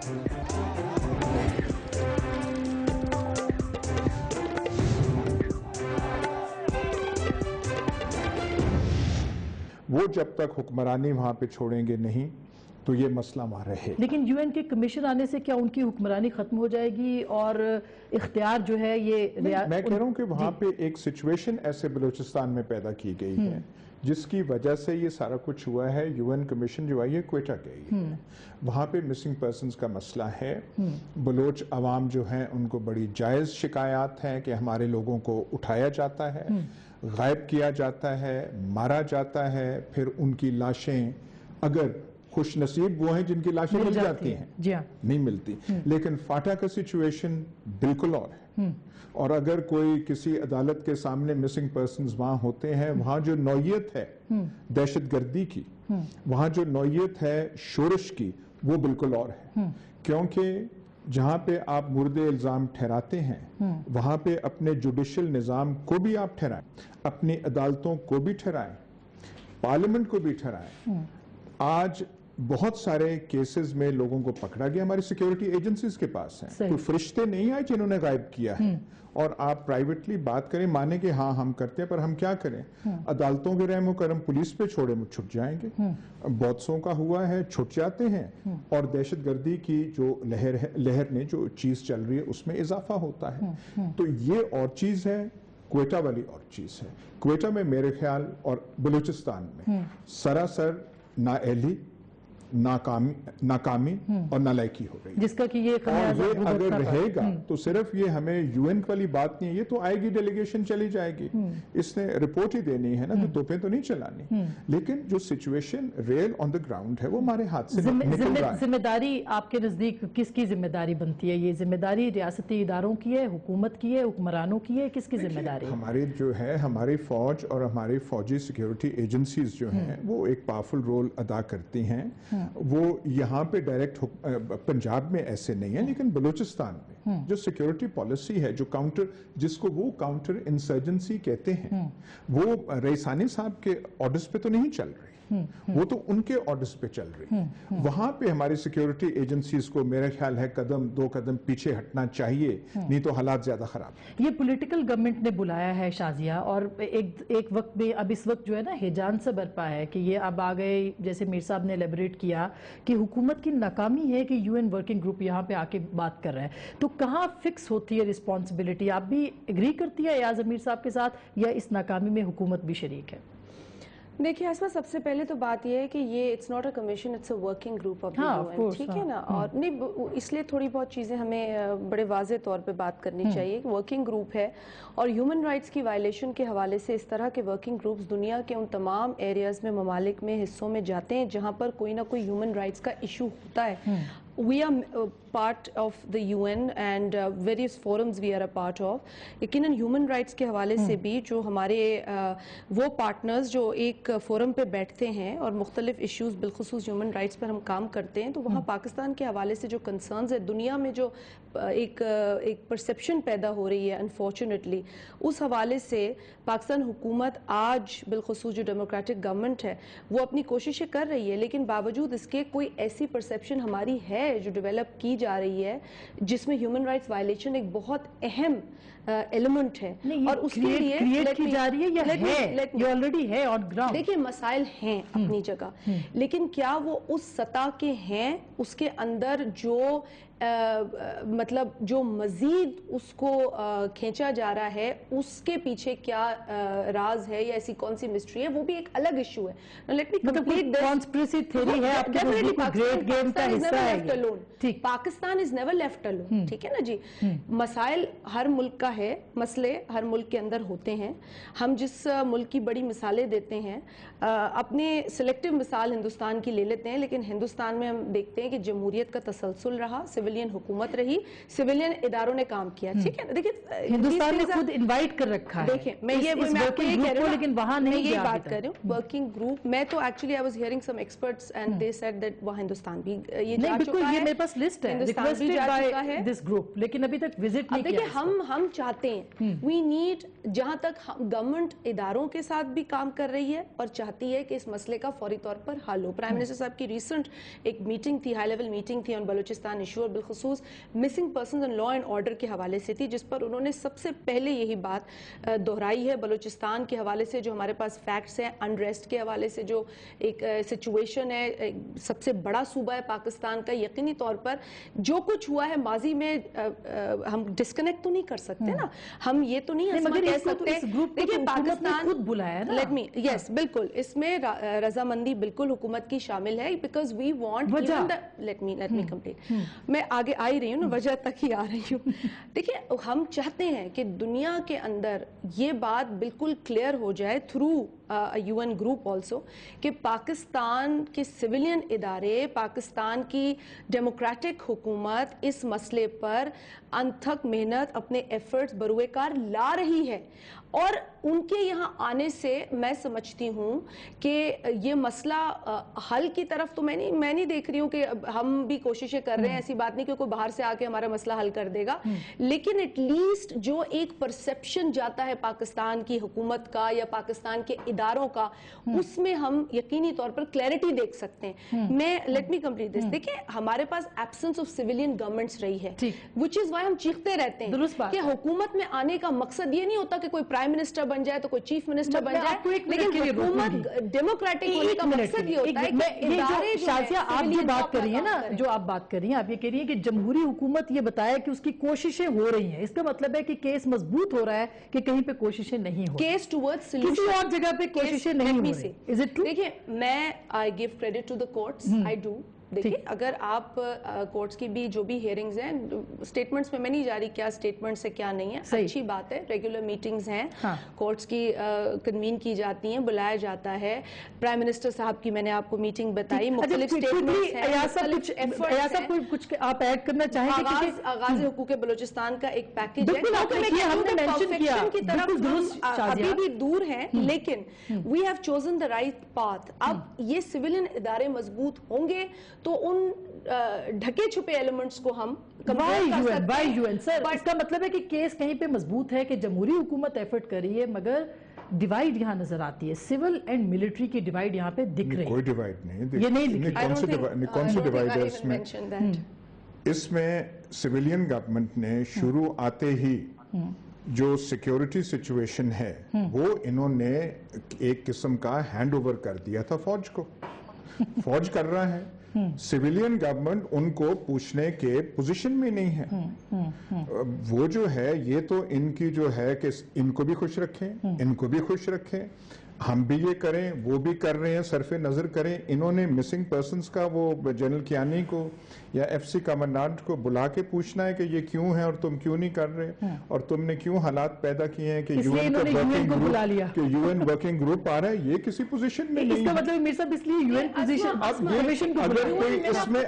وہ جب تک حکمرانی وہاں پہ چھوڑیں گے نہیں تو یہ مسئلہ وہاں رہے. لیکن یو این کے کمیشن آنے سے کیا ان کی حکمرانی ختم ہو جائے گی اور اختیار جو ہے یہ میں کہہ رہا ہوں کہ وہاں پہ ایک سچویشن ایسے بلوچستان میں پیدا کی گئی ہے جس کی وجہ سے یہ سارا کچھ ہوا ہے. یو این کمیشن جو آئی ہے کوئٹہ گئی ہے, وہاں پہ مسنگ پرسنز کا مسئلہ ہے. بلوچ عوام جو ہیں ان کو بڑی جائز شکایات ہیں کہ ہمارے لوگوں کو اٹھایا جاتا ہے, غائب کیا جاتا ہے, مارا جاتا ہے, پھر ان کی لاشیں اگر خوش نصیب وہ ہیں جن کی لاشیں مل جاتی ہیں, نہیں ملتی. لیکن فاٹا کا سچویشن بالکل اور ہے. اور اگر کوئی کسی عدالت کے سامنے مسنگ پرسنز وہاں ہوتے ہیں, وہاں جو نوعیت ہے دہشت گردی کی, وہاں جو نوعیت ہے شورش کی, وہ بالکل اور ہے. کیونکہ جہاں پہ آپ مرد الزام ٹھہراتے ہیں وہاں پہ اپنے جوڈیشل نظام کو بھی آپ ٹھہرائیں, اپنی عدالتوں کو بھی ٹھہرائیں, پارلیمنٹ کو بھی ٹھہرائیں. آج بہت سارے کیسز میں لوگوں کو پکڑا گیا, ہماری سیکیورٹی ایجنسیز کے پاس ہیں. کوئی فرشتے نہیں آئے جنہوں نے غائب کیا ہے. اور آپ پرائیویٹلی بات کریں, مانے کہ ہاں ہم کرتے ہیں, پر ہم کیا کریں؟ عدالتوں کے رحم و کرم پولیس پہ چھوڑے چھٹ جائیں گے. بہت سوں کا ہوا ہے, چھٹ جاتے ہیں, اور دہشت گردی کی جو لہر نے جو چیز چل رہی ہے اس میں اضافہ ہوتا ہے. تو یہ اور چیز ہے, کوئٹہ والی اور چیز ہے. کوئٹہ میں میرے خیال اور بلوچستان میں سراسر نااہلی, ناکامی اور نالائکی ہو گئی, جس کا کہ یہ اگر رہے گا تو صرف یہ ہمیں یو این والی بات نہیں ہے, یہ تو آئے گی ڈیلیگیشن چلی جائے گی, اس نے رپورٹ ہی دینی ہے نا, تو توپیں تو نہیں چلانی. لیکن جو situation real on the ground ہے وہ ہمارے ہاتھ سے نکل رہا ہے. ذمہ داری آپ کے نزدیک کس کی ذمہ داری بنتی ہے؟ یہ ذمہ داری ریاستی اداروں کی ہے, حکومت کی ہے, حکمرانوں کی ہے, کس کی ذمہ داری ہے؟ ہماری جو ہے ہماری فوج اور ہماری فوجی سیکیورٹی ایجنسیز جو ہیں وہ ایک پاورفل رول ادا کرتی ہیں. وہ یہاں پہ ڈائریکٹ پنجاب میں ایسے نہیں ہیں, لیکن بلوچستان میں جو سیکیورٹی پالیسی ہے, جو کاؤنٹر, جس کو وہ کاؤنٹر انسرجنسی کہتے ہیں, وہ رئیسانی صاحب کے آرڈرز پہ تو نہیں چل رہی, وہ تو ان کے آرڈرز پہ چل رہی. وہاں پہ ہماری سیکیورٹی ایجنسیز کو میرا خیال ہے دو قدم پیچھے ہٹنا چاہیے, نہیں تو حالات زیادہ خراب. یہ پولیٹیکل گورنمنٹ نے بلایا ہے شازیہ, اور ایک وقت میں اب اس وقت جو ہے نا ہیجان سے برپا ہے کہ یہ اب آ گئے, جیسے میر صاحب نے ایلیبریٹ کیا کہ حکومت کی ناکامی ہے کہ یو این ورکنگ گروپ یہاں پہ آ کے بات کر رہا ہے. تو کہاں فکس ہوتی ہے رسپانسبلٹی؟ آپ بھی ایگری کرتی ہے ایاز امیر صاحب کے ساتھ, یا اس ناکامی میں حکومت بھی شریک ہے؟ دیکھیے اسما, سب سے پہلے تو بات یہ ہے کہ یہ it's not a commission, it's a working group of the U N, ٹھیک ہے نا. اور نہیں, اس لیے تھوڑی بہت چیزیں ہمیں بڑے واضح طور پہ بات کرنی چاہیے. ورکنگ گروپ ہے, اور ہیومن رائٹس کی وائلیشن کے حوالے سے اس طرح کے ورکنگ گروپس دنیا کے ان تمام ایریاز میں, ممالک میں, حصوں میں جاتے ہیں جہاں پر کوئی نہ کوئی ہیومن رائٹس کا ایشو ہوتا ہے. We are part of the UN and various forums we are a part of. لیکن ہیومن رائٹس کے حوالے سے بھی جو ہمارے وہ پارٹنرز جو ایک فورم پہ بیٹھتے ہیں اور مختلف ایشوز بالخصوص ہیومن رائٹس پر ہم کام کرتے ہیں, تو وہاں پاکستان کے حوالے سے جو کنسرنز ہے, دنیا میں جو ایک پرسیپشن پیدا ہو رہی ہے انفارچونیٹلی, اس حوالے سے پاکستان حکومت آج بالخصوص جو ڈیموکریٹک گورنمنٹ ہے وہ اپنی کوششیں کر رہی ہے, لیکن باوجود اس کے کوئی ایسی پرسیپشن ہماری ہے جو ڈیولپ کی جا رہی ہے جس میں ہیومن رائٹس وائلیشن ایک بہت اہم ایلیمنٹ ہے, اور اس کے لیے کریٹ کی جا رہی ہے یا ہے, یہ آلریڈی ہے آن گراؤنڈ. دیکھیں مسائل ہیں اپنی جگہ, لیکن کیا وہ اس سطح کے ہیں, اس کے اندر جو مطلب جو مزید اس کو کھینچا جا رہا ہے اس کے پیچھے کیا راز ہے یا ایسی کون سی مسٹری ہے, وہ بھی ایک الگ ایشو ہے. کانسپریسی تھیوری ہے آپ کے گریٹ گیم کا حصہ ہے. Pakistan is never left alone, ٹھیک ہے نا جی. مسائل ہر ملک کا ہے, مسئلے ہر ملک کے اندر ہوتے ہیں. ہم جس ملک کی بڑی مثالیں دیتے ہیں, اپنے سلیکٹیو مثال ہندوستان کی لے لیتے ہیں, لیکن ہندوستان میں ہم دیکھتے ہیں کہ جمہوریت کا تسلسل رہا, सिविलियन हुकूमत रही, सिविलियन इदारों ने काम किया, ठीक है। देखिए हिंदुस्तान ने खुद इनवाइट कर रखा है, देखिए मैं आपको ये कह रही हूँ, लेकिन वहां नहीं, मैं ये बात कर रही हूँ वर्किंग ग्रुप। मैं तो actually I was hearing some experts and they said that वहाँ हिंदुस्तान भी ये जा चुका है, ये मेरे पास लिस्ट है, हिंदुस्तान भी जा चुका है दिस ग्रुप, लेकिन अभी तक विजिट नहीं किया। देखिए हम चाहते हैं, वी नीड, जहां तक गवर्नमेंट इदारों के साथ भी काम कर रही है और चाहती है कि इस मसले का फौरी तौर पर हल हो। प्राइम मिनिस्टर साहब की रिसेंट एक मीटिंग थी, हाई लेवल मीटिंग थी ऑन बलूचिस्तान इशू और बिलखुसूस missing persons and law and order के हवाले से थी, जिस पर उन्होंने सबसे पहले यही बात दोहराई है। बलूचिस्तान के हवाले से जो हमारे पास फैक्ट्स हैं, अनरेस्ट के हवाले से जो एक सिचुएशन है, सबसे बड़ा सूबा है पाकिस्तान का, यकीनी तौर पर जो कुछ हुआ है माजी में हम डिस्कनेक्ट तो नहीं कर सकते ना, हम ये तो नहीं कह सकते। देखिए पाकिस्तान खुद बुलाया है ना, लेट मी, यस बिल्कुल, इसमें रजामंदी बिल्कुल हुकूमत की शामिल है, because we want, let me complete, मैं आगे आ ही रही हूँ ना, वजह तक ही आ रही हूँ। देखिए हम चाहते हैं कि दुनिया के अंदर ये बात बिल्कुल क्लियर हो जाए थ्रू UN ग्रुप ऑल्सो कि पाकिस्तान के सिविलियन इदारे, पाकिस्तान की डेमोक्रेटिक हुकूमत इस मसले पर अनथक मेहनत, अपने एफर्ट्स बरूएकार ला रही है। और उनके यहाँ आने से मैं समझती हूँ कि ये मसला हल की तरफ तो मैं नहीं देख रही हूँ कि हम भी कोशिशें कर रहे हैं, ऐसी बात नहीं कि कोई बाहर से आके हमारा मसला हल कर देगा, लेकिन एटलीस्ट जो एक परसेप्शन जाता है पाकिस्तान की हुकूमत का या पाकिस्तान के इदारों का, उसमें हम यकीनी तौर पर क्लैरिटी देख सकते हैं। मैं लेट मी कंप्लीट दिस, देखिए हमारे पास एब्सेंस ऑफ सिविलियन गवर्नमेंट्स रही है, विच इज वाई हम चीखते रहते हैं कि हुकूमत में आने का मकसद ये नहीं होता कि कोई प्राइम मिनिस्टर बन जाए तो कोई चीफ मिनिस्टर बन जाए, लेकिन हुकूमत डेमोक्रेटिक होने का मकसद ये होता है कि शाजिया आप जो बात कर रही है ना, जो आप बात कर रही हैं, आप ये कह रही है कि जमहूरी हुकूमत ये बताया कि उसकी कोशिशें हो रही हैं, इसका मतलब है कि केस मजबूत हो रहा है कि कहीं पे कोशिशें नहीं हो, केस टुवर्ड्स किसी और जगह पे कोशिशें नहीं हो रही। Is it true? देखिए मैं I give credit to the courts, I do. देखिए अगर आप कोर्ट्स की भी जो भी हियरिंग्स हैं, स्टेटमेंट्स में मैं नहीं जा रही क्या स्टेटमेंट्स है क्या नहीं है, अच्छी बात है, रेगुलर मीटिंग्स हैं, कोर्ट्स की कन्वीन की जाती हैं, बुलाया जाता है। प्राइम मिनिस्टर साहब की मैंने आपको मीटिंग बताई, मुख्तलिफ स्टेटमेंट्स हैं, कुछ आप ऐड करना चाहेंगे? आगाज़ हुकूक बलूचिस्तान का एक पैकेज है, की तरफ अभी भी दूर हैं, लेकिन we have chosen the right path. अब ये सिविलियन इदारे मजबूत होंगे तो उन ढके छुपे एलिमेंट्स को हम यूएन सर, इसका मतलब है कि केस कहीं पे मजबूत है कि जमहूरी हुकूमत एफर्ट कर रही है, मगर डिवाइड यहाँ नजर आती है, सिविल एंड मिलिट्री की डिवाइड यहाँ पे दिख रही है। कोई डिवाइड नहीं, ये नहीं दिख रही, कौन सी डिवाइड है इसमें? सिविलियन गवर्नमेंट ने शुरू आते ही जो सिक्योरिटी सिचुएशन है वो इन्होंने एक किस्म का हैंड ओवर कर दिया था फौज को। फौज कर रहा है, सिविलियन गवर्नमेंट उनको पूछने के पोजीशन में नहीं है। वो जो है ये तो इनकी जो है कि इनको भी खुश रखें, इनको भी खुश रखें, हम भी ये करें, वो भी कर रहे हैं, सरफे नजर करें। इन्होंने मिसिंग पर्संस का वो जनरल कियानी को या FC कमांडेंट को बुला के पूछना है कि ये क्यों है और तुम क्यों नहीं कर रहे, और तुमने क्यों हालात पैदा किए हैं कि UN वर्किंग ग्रुप आ रहा है, ये किसी पोजीशन में नहीं। इसका मतलब मीर साहब इसलिए UN पोजीशन अगर कोई इसमें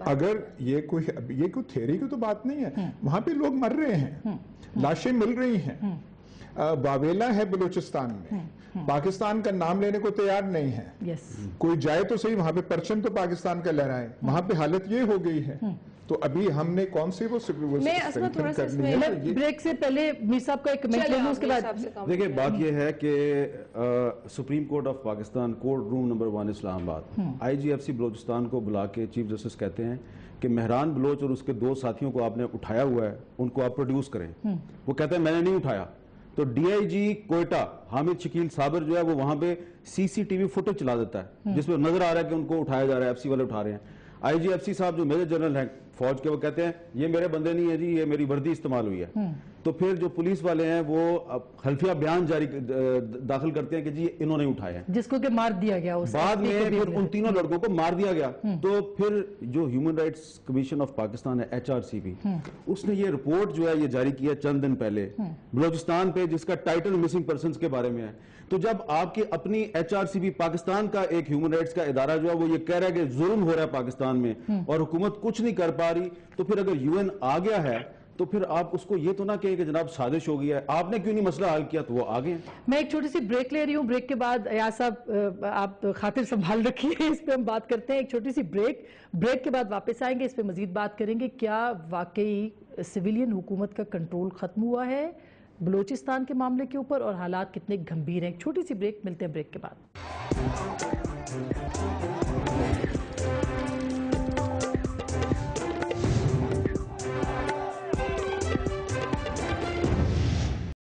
अगर ये कोई थ्योरी की तो बात नहीं है, वहां पे लोग मर रहे हैं, लाशें मिल रही हैं, बावेला है बलूचिस्तान में, पाकिस्तान का नाम लेने को तैयार नहीं है। कोई जाए तो सही, वहां पे परचम तो पाकिस्तान का लहराए, वहां पे हालत ये हो गई है। तो अभी हमने कौन सी वो करनी है? ब्रेक से पहले मीर साहब का एक कमेंट ले लूं, उसके बाद देखिए बात ये है कि supreme court of Pakistan court room number 1 Islamabad IGFC Balochistan को बुला के चीफ जस्टिस कहते हैं कि मेहरान बलोच और उसके 2 साथियों को आपने उठाया हुआ है, उनको आप प्रोड्यूस करें। वो कहते हैं मैंने नहीं उठाया। तो DIG कोयटा हामिद शकील साबर जो है वो वहां पे CCTV फुटेज चला देता है जिसमें नजर आ रहा है कि उनको उठाया जा रहा है, FC वाले उठा रहे हैं। IGFC साहब जो मेजर जनरल हैं फौज के, वो कहते हैं ये मेरे बंदे नहीं है जी, ये मेरी वर्दी इस्तेमाल हुई है। तो फिर जो पुलिस वाले हैं वो हल्फिया बयान जारी दाखिल करते हैं कि जी इन्होंने उठाए हैं, जिसको कि मार दिया गया। बाद में फिर उन तीनों लड़कों को मार दिया गया। तो फिर जो human rights commission of Pakistan है, HRCP, उसने ये रिपोर्ट जो है ये जारी किया चंद दिन पहले बलूचिस्तान पे, जिसका टाइटल मिसिंग पर्संस के बारे में है। तो जब आपकी अपनी HRCP पाकिस्तान का एक ह्यूमन राइट्स का इदारा जो है वो ये कह रहा है कि जुल्म हो रहा है पाकिस्तान में और हुकूमत कुछ नहीं कर पा रही, तो फिर अगर UN आ गया है तो फिर आप उसको ये तो ना कहें कि जनाब साजिश हो गई है, आपने क्यों नहीं मसला हल किया, तो वो आ गए। मैं एक छोटी सी ब्रेक ले रही हूँ, ब्रेक के बाद अयाज साहब आप खातिर संभाल रखिए, इस पे हम बात करते हैं। एक छोटी सी ब्रेक के बाद वापस आएंगे, इस पे मजीद बात करेंगे। क्या वाकई सिविलियन हुकूमत का कंट्रोल खत्म हुआ है बलूचिस्तान के मामले के ऊपर और हालात कितने गंभीर हैं? एक छोटी सी ब्रेक, मिलते हैं ब्रेक के बाद।